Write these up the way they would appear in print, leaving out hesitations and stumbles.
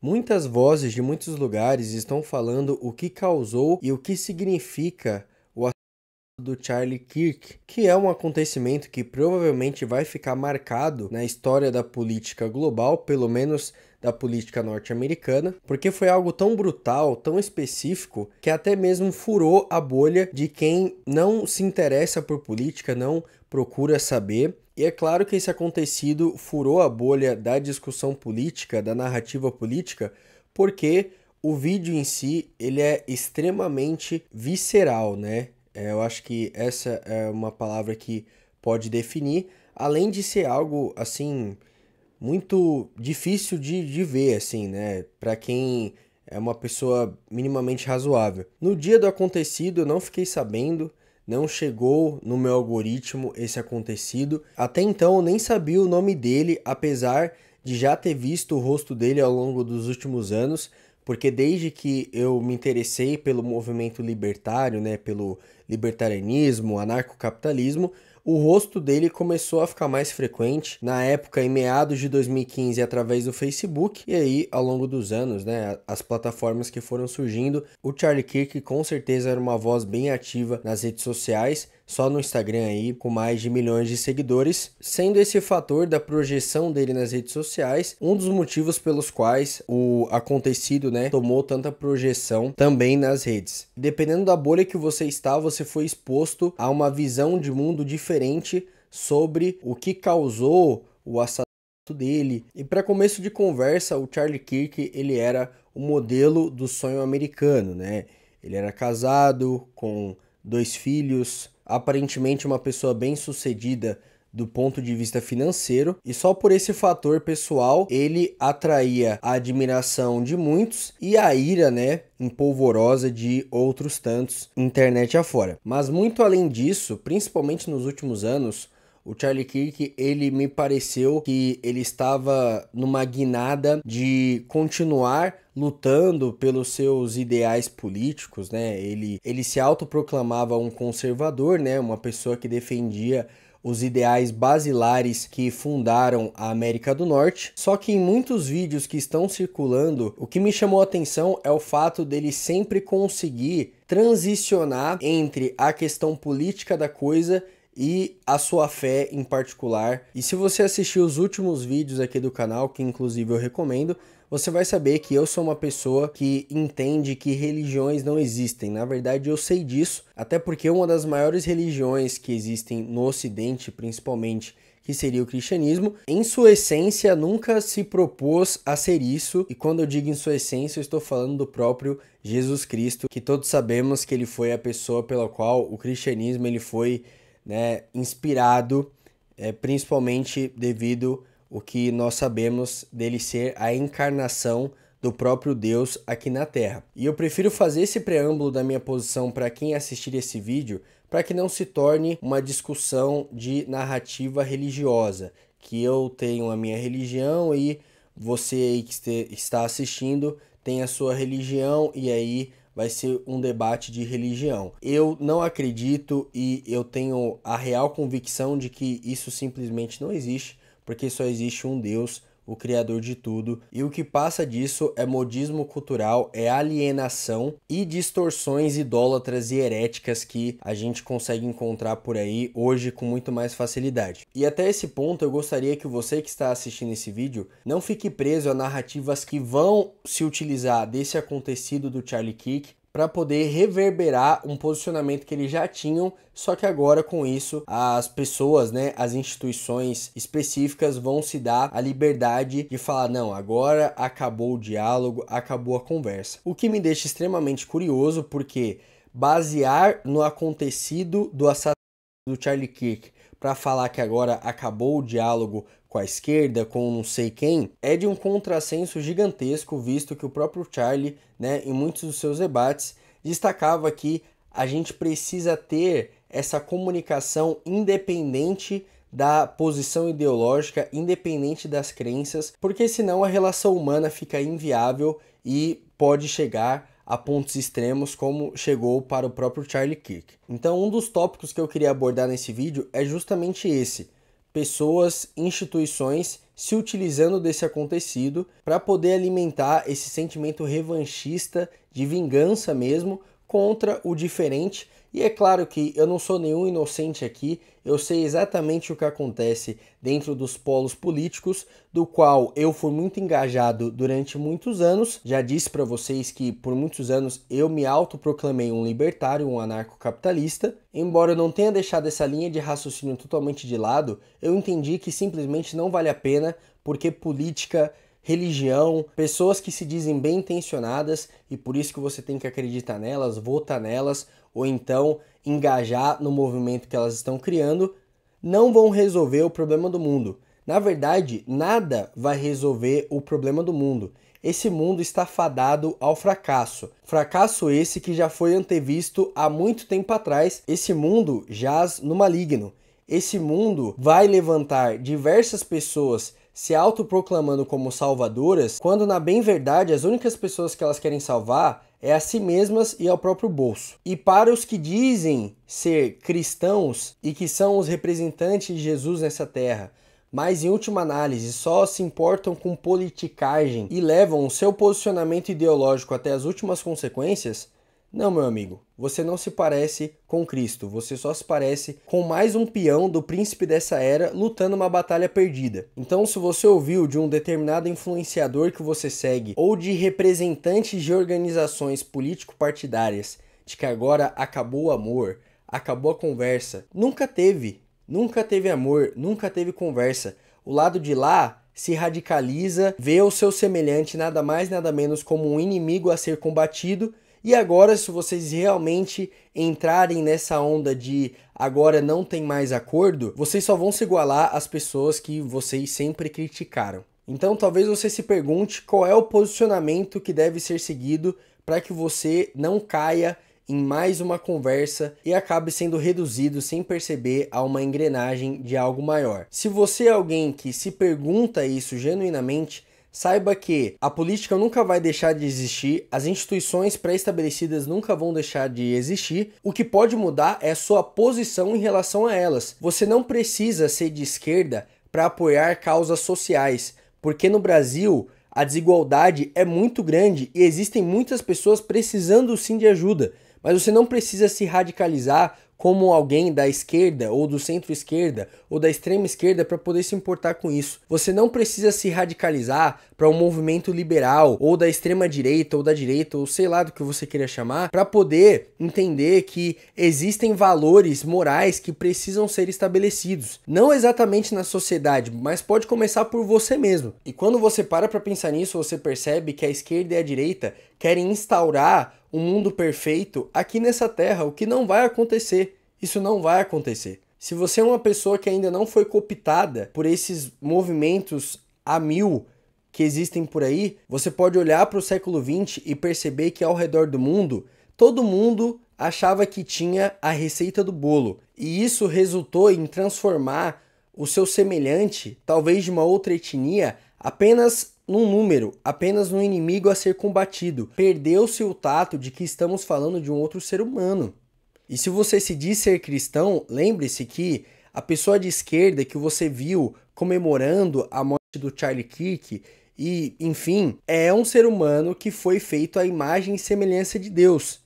Muitas vozes de muitos lugares estão falando o que causou e o que significa o assassinato do Charlie Kirk, que é um acontecimento que provavelmente vai ficar marcado na história da política global, pelo menos da política norte-americana, porque foi algo tão brutal, tão específico, que até mesmo furou a bolha de quem não se interessa por política, não procura saber. E é claro que esse acontecido furou a bolha da discussão política, da narrativa política, porque o vídeo em si, ele é extremamente visceral, né? Eu acho que essa é uma palavra que pode definir, além de ser algo, assim, muito difícil de ver, assim, né? Para quem é uma pessoa minimamente razoável. No dia do acontecido, eu não fiquei sabendo, não chegou no meu algoritmo esse acontecido. Até então, eu nem sabia o nome dele, apesar de já ter visto o rosto dele ao longo dos últimos anos, porque desde que eu me interessei pelo movimento libertário, né, pelo libertarianismo, anarcocapitalismo, o rosto dele começou a ficar mais frequente, na época em meados de 2015 através do Facebook, e aí ao longo dos anos, né, as plataformas que foram surgindo, o Charlie Kirk com certeza era uma voz bem ativa nas redes sociais, só no Instagram aí, com mais de milhões de seguidores, sendo esse fator da projeção dele nas redes sociais um dos motivos pelos quais o acontecido, né, tomou tanta projeção também nas redes. Dependendo da bolha que você está, você foi exposto a uma visão de mundo diferente sobre o que causou o assassinato dele. E para começo de conversa, o Charlie Kirk, ele era o modelo do sonho americano, né? Ele era casado com 2 filhos, aparentemente uma pessoa bem-sucedida do ponto de vista financeiro, e só por esse fator pessoal ele atraía a admiração de muitos e a ira, né, empolvorosa de outros tantos internet afora. Mas muito além disso, principalmente nos últimos anos, o Charlie Kirk, ele me pareceu que ele estava numa guinada de continuar lutando pelos seus ideais políticos, né? Ele se autoproclamava um conservador, né? Uma pessoa que defendia os ideais basilares que fundaram a América do Norte. Só que em muitos vídeos que estão circulando, o que me chamou a atenção é o fato dele sempre conseguir transicionar entre a questão política da coisa e a sua fé em particular. E se você assistir os últimos vídeos aqui do canal, que inclusive eu recomendo, você vai saber que eu sou uma pessoa que entende que religiões não existem. Na verdade, eu sei disso, até porque uma das maiores religiões que existem no Ocidente, principalmente, que seria o cristianismo, em sua essência nunca se propôs a ser isso, e quando eu digo em sua essência, eu estou falando do próprio Jesus Cristo, que todos sabemos que ele foi a pessoa pela qual o cristianismo ele foi, né, inspirado, principalmente devido ao que nós sabemos dele ser a encarnação do próprio Deus aqui na Terra. E eu prefiro fazer esse preâmbulo da minha posição para quem assistir esse vídeo, para que não se torne uma discussão de narrativa religiosa, que eu tenho a minha religião e você aí que está assistindo tem a sua religião, e aí vai ser um debate de religião. Eu não acredito e eu tenho a real convicção de que isso simplesmente não existe, porque só existe um Deus, o criador de tudo, e o que passa disso é modismo cultural, é alienação e distorções idólatras e heréticas que a gente consegue encontrar por aí hoje com muito mais facilidade. E até esse ponto eu gostaria que você que está assistindo esse vídeo não fique preso a narrativas que vão se utilizar desse acontecido do Charlie Kirk para poder reverberar um posicionamento que eles já tinham, só que agora com isso as pessoas, né, as instituições específicas vão se dar a liberdade de falar, não, agora acabou o diálogo, acabou a conversa. O que me deixa extremamente curioso, porque basear no acontecido do assassinato do Charlie Kirk para falar que agora acabou o diálogo com a esquerda, com não sei quem, é de um contrassenso gigantesco, visto que o próprio Charlie, né, em muitos dos seus debates, destacava que a gente precisa ter essa comunicação independente da posição ideológica, independente das crenças, porque senão a relação humana fica inviável e pode chegar a pontos extremos como chegou para o próprio Charlie Kirk. Então um dos tópicos que eu queria abordar nesse vídeo é justamente esse. pessoas, instituições se utilizando desse acontecido para poder alimentar esse sentimento revanchista de vingança mesmo contra o diferente. E é claro que eu não sou nenhum inocente aqui, eu sei exatamente o que acontece dentro dos polos políticos, do qual eu fui muito engajado durante muitos anos. Já disse para vocês que por muitos anos eu me autoproclamei um libertário, um anarcocapitalista. Embora eu não tenha deixado essa linha de raciocínio totalmente de lado, eu entendi que simplesmente não vale a pena, porque política, religião, pessoas que se dizem bem intencionadas e por isso que você tem que acreditar nelas, votar nelas ou então engajar no movimento que elas estão criando, não vão resolver o problema do mundo. Na verdade, nada vai resolver o problema do mundo. Esse mundo está fadado ao fracasso. Fracasso esse que já foi antevisto há muito tempo atrás. Esse mundo jaz no maligno. Esse mundo vai levantar diversas pessoas se autoproclamando como salvadoras, quando na bem verdade as únicas pessoas que elas querem salvar é a si mesmas e ao próprio bolso. E para os que dizem ser cristãos e que são os representantes de Jesus nessa terra, mas em última análise só se importam com politicagem e levam o seu posicionamento ideológico até as últimas consequências, não, meu amigo, você não se parece com Cristo, você só se parece com mais um peão do príncipe dessa era lutando uma batalha perdida. Então, se você ouviu de um determinado influenciador que você segue ou de representantes de organizações político-partidárias de que agora acabou o amor, acabou a conversa, nunca teve amor, nunca teve conversa. O lado de lá se radicaliza, vê o seu semelhante nada mais nada menos como um inimigo a ser combatido. E agora, se vocês realmente entrarem nessa onda de agora não tem mais acordo, vocês só vão se igualar às pessoas que vocês sempre criticaram. Então talvez você se pergunte qual é o posicionamento que deve ser seguido para que você não caia em mais uma conversa e acabe sendo reduzido sem perceber a uma engrenagem de algo maior. Se você é alguém que se pergunta isso genuinamente, saiba que a política nunca vai deixar de existir, as instituições pré-estabelecidas nunca vão deixar de existir, o que pode mudar é a sua posição em relação a elas. Você não precisa ser de esquerda para apoiar causas sociais, porque no Brasil a desigualdade é muito grande e existem muitas pessoas precisando sim de ajuda, mas você não precisa se radicalizar como alguém da esquerda ou do centro-esquerda ou da extrema esquerda para poder se importar com isso. Você não precisa se radicalizar para um movimento liberal ou da extrema direita ou da direita ou sei lá do que você queira chamar para poder entender que existem valores morais que precisam ser estabelecidos. Não exatamente na sociedade, mas pode começar por você mesmo. E quando você para pensar nisso, você percebe que a esquerda e a direita querem instaurar um mundo perfeito aqui nessa terra, o que não vai acontecer. Isso não vai acontecer. Se você é uma pessoa que ainda não foi cooptada por esses movimentos a mil que existem por aí, você pode olhar para o século XX e perceber que ao redor do mundo, todo mundo achava que tinha a receita do bolo. E isso resultou em transformar o seu semelhante, talvez de uma outra etnia, apenas num número, apenas num inimigo a ser combatido. Perdeu-se o tato de que estamos falando de um outro ser humano. E se você se diz ser cristão, lembre-se que a pessoa de esquerda que você viu comemorando a morte do Charlie Kirk e, enfim, é um ser humano que foi feito à imagem e semelhança de Deus.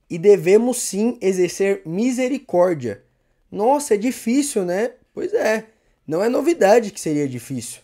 E devemos sim exercer misericórdia. Nossa, é difícil, né? Pois é, não é novidade que seria difícil.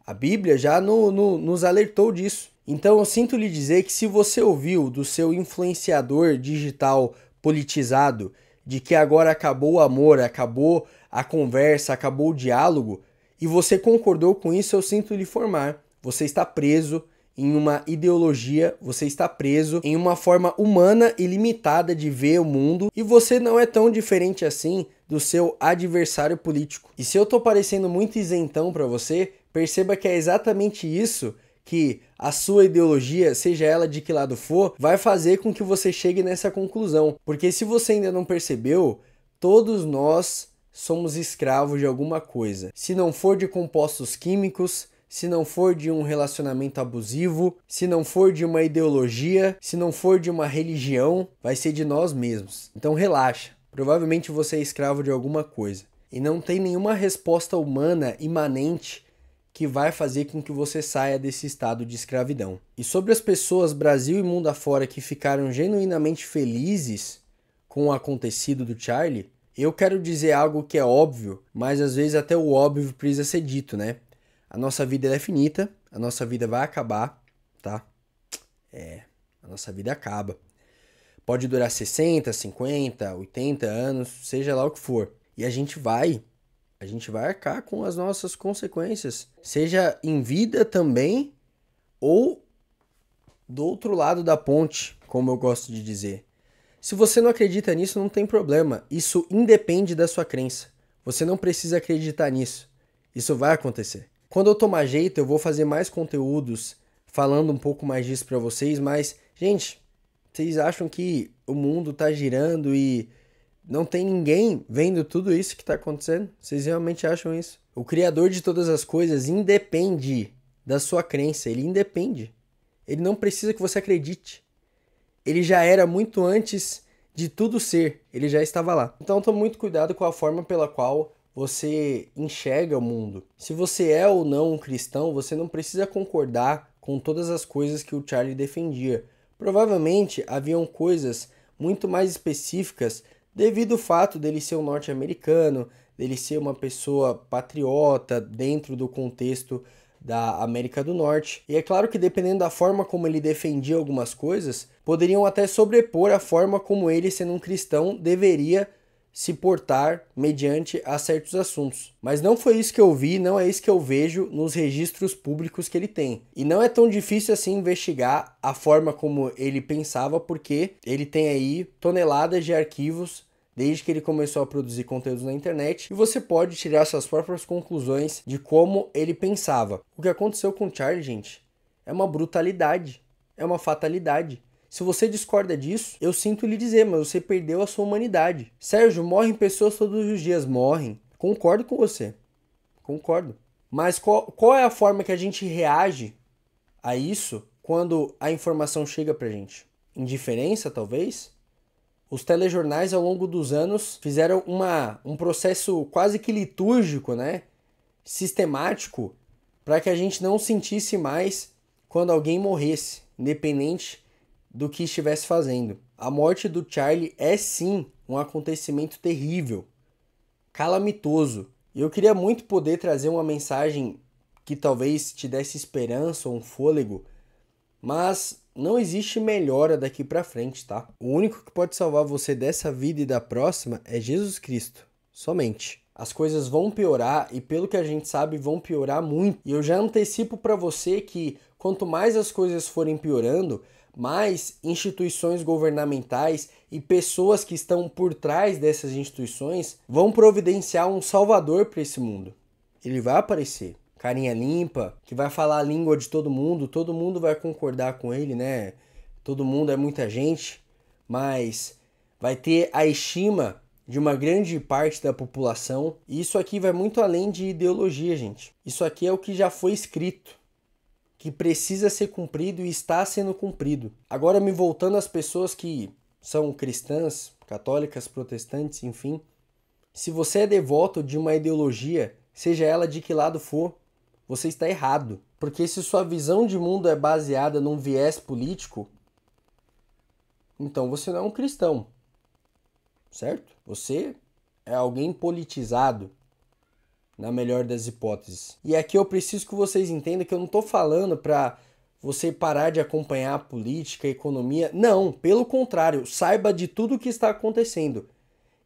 A Bíblia já nos alertou disso. Então eu sinto lhe dizer que se você ouviu do seu influenciador digital politizado de que agora acabou o amor, acabou a conversa, acabou o diálogo, e você concordou com isso, eu sinto lhe informar. Você está preso em uma ideologia, você está preso em uma forma humana e limitada de ver o mundo, e você não é tão diferente assim do seu adversário político. E se eu tô parecendo muito isentão para você, perceba que é exatamente isso que a sua ideologia, seja ela de que lado for, vai fazer com que você chegue nessa conclusão. Porque se você ainda não percebeu, todos nós somos escravos de alguma coisa. Se não for de compostos químicos, se não for de um relacionamento abusivo, se não for de uma ideologia, se não for de uma religião, vai ser de nós mesmos. Então relaxa, provavelmente você é escravo de alguma coisa. E não tem nenhuma resposta humana imanente que vai fazer com que você saia desse estado de escravidão. E sobre as pessoas Brasil e mundo afora que ficaram genuinamente felizes com o acontecido do Charlie, eu quero dizer algo que é óbvio, mas às vezes até o óbvio precisa ser dito, né? A nossa vida é finita, a nossa vida vai acabar, tá? A nossa vida acaba. Pode durar 60, 50, 80 anos, seja lá o que for. E a gente vai arcar com as nossas consequências, seja em vida também ou do outro lado da ponte, como eu gosto de dizer. Se você não acredita nisso, não tem problema. Isso independe da sua crença. Você não precisa acreditar nisso. Isso vai acontecer. Quando eu tomar jeito, eu vou fazer mais conteúdos falando um pouco mais disso pra vocês, mas, gente, vocês acham que o mundo tá girando e não tem ninguém vendo tudo isso que tá acontecendo? Vocês realmente acham isso? O Criador de todas as coisas independe da sua crença, ele independe. Ele não precisa que você acredite. Ele já era muito antes de tudo ser, ele já estava lá. Então tome muito cuidado com a forma pela qual você enxerga o mundo. Se você é ou não um cristão, você não precisa concordar com todas as coisas que o Charlie defendia. Provavelmente haviam coisas muito mais específicas devido ao fato dele ser um norte-americano, dele ser uma pessoa patriota dentro do contexto da América do Norte. E é claro que dependendo da forma como ele defendia algumas coisas, poderiam até sobrepor a forma como ele, sendo um cristão, deveria se portar mediante a certos assuntos. Mas não foi isso que eu vi, não é isso que eu vejo nos registros públicos que ele tem. E não é tão difícil assim investigar a forma como ele pensava, porque ele tem aí toneladas de arquivos desde que ele começou a produzir conteúdos na internet, e você pode tirar suas próprias conclusões de como ele pensava. O que aconteceu com o Charlie, gente, é uma brutalidade, é uma fatalidade. Se você discorda disso, eu sinto lhe dizer, mas você perdeu a sua humanidade. Sérgio, morrem pessoas todos os dias, morrem. Concordo com você, concordo. Mas qual é a forma que a gente reage a isso quando a informação chega pra gente? Indiferença, talvez? Os telejornais, ao longo dos anos, fizeram um processo quase que litúrgico, né? Sistemático, para que a gente não sentisse mais quando alguém morresse, independente do que estivesse fazendo. A morte do Charlie é sim um acontecimento terrível, calamitoso. E eu queria muito poder trazer uma mensagem que talvez te desse esperança ou um fôlego, mas não existe melhora daqui pra frente, tá? O único que pode salvar você dessa vida e da próxima é Jesus Cristo, somente. As coisas vão piorar e pelo que a gente sabe vão piorar muito. E eu já antecipo pra você que quanto mais as coisas forem piorando, mais instituições governamentais e pessoas que estão por trás dessas instituições vão providenciar um salvador para esse mundo. Ele vai aparecer. Carinha limpa, que vai falar a língua de todo mundo vai concordar com ele, né? Todo mundo é muita gente, mas vai ter a estima de uma grande parte da população. E isso aqui vai muito além de ideologia, gente. Isso aqui é o que já foi escrito, que precisa ser cumprido e está sendo cumprido. Agora, me voltando às pessoas que são cristãs, católicas, protestantes, enfim. Se você é devoto de uma ideologia, seja ela de que lado for, você está errado. Porque se sua visão de mundo é baseada num viés político, então você não é um cristão, certo? Você é alguém politizado, na melhor das hipóteses. E aqui eu preciso que vocês entendam que eu não estou falando para você parar de acompanhar a política, a economia. Não, pelo contrário, saiba de tudo o que está acontecendo.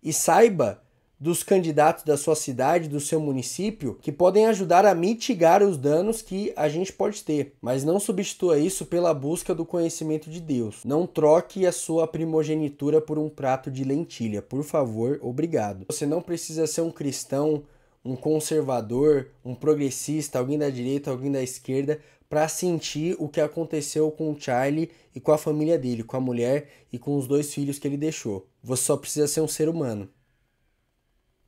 E saiba dos candidatos da sua cidade, do seu município, que podem ajudar a mitigar os danos que a gente pode ter. Mas não substitua isso pela busca do conhecimento de Deus. Não troque a sua primogenitura por um prato de lentilha. Por favor, obrigado. Você não precisa ser um cristão, um conservador, um progressista, alguém da direita, alguém da esquerda, para sentir o que aconteceu com o Charlie e com a família dele, com a mulher e com os 2 filhos que ele deixou. Você só precisa ser um ser humano.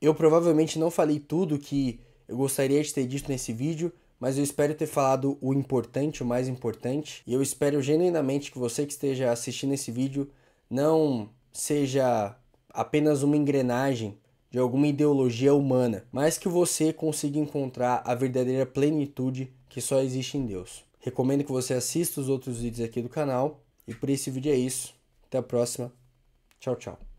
Eu provavelmente não falei tudo que eu gostaria de ter dito nesse vídeo, mas eu espero ter falado o importante, o mais importante. E eu espero genuinamente que você que esteja assistindo esse vídeo não seja apenas uma engrenagem de alguma ideologia humana, mas que você consiga encontrar a verdadeira plenitude que só existe em Deus. Recomendo que você assista os outros vídeos aqui do canal, e por esse vídeo é isso. Até a próxima. Tchau, tchau.